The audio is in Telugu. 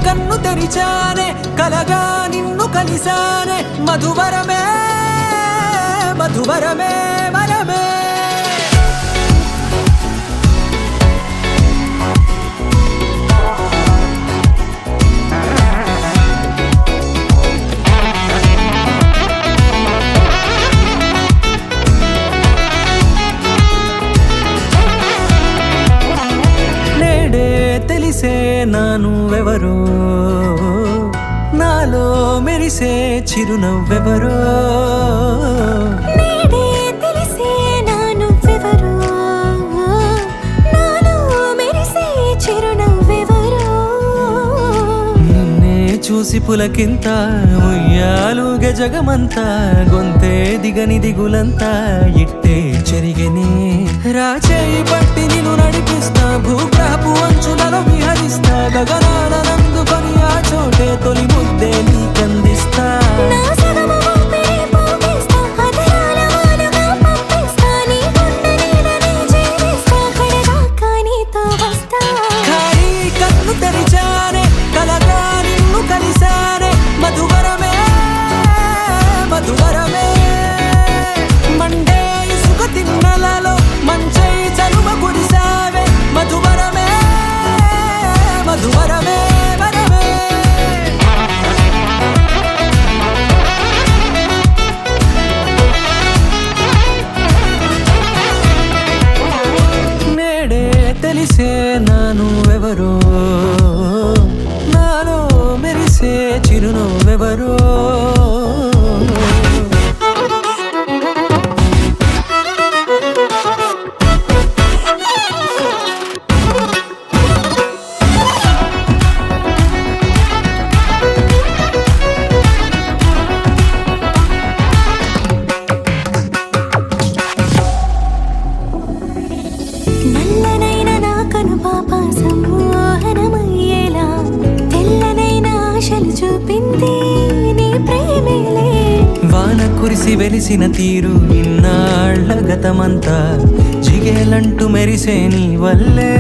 కన్ను తెరిచానే కలగా నిన్ను కలిసానే మధువరమే మధువరమే వరమే తెలిసే నానువెవరో నాలో మెరిసే చిరునవ్వెవరో నేడే తెలిసే నానువెవరో నాలో మెరిసే చిరునవ్వెవరో నిన్నే చూసి పులకింత ఉయ్యాలుగ జగమంతా గొంతే దిగని దిగులంతా ఇట్టే చెరిగనే రాచేయి పట్టి నిన్ను నడిపిస్తా భూగ్రహపు అంచులలో విహరిస్తా గగనాన నందుకొని ఆ చోటే తొలి ముద్దే నీకందిస్తా నా సగము ఊపిరి పోగేస్తా అదరాల వానగా పంపిస్తా నీ గుండె నీడనే జీవిస్తా కడదాకా నీతో వస్తా ఖాళీ కన్ను తెరిచానే కలగా నిన్ను కలిసానే మధువరమే మధువరమే మండే ఇసుక తిన్నలలో మంచై చలువ కురిసావే మధువరమే మధువరమే వరమే నేడే తెలిసే నానువెవరో నాలో మెరిసే చిరునవ్వెవరో నల్లనైన నా కనుపాప సమ్మోహనమయ్యేలా తెల్లనైన ఆశలు చూపింది నీ ప్రేమేలే వాన కురిసి వెలిసిన తీరు ఇన్నాళ్ల గతమంతా జిగేలంటూ మెరిసే నీ వల్లే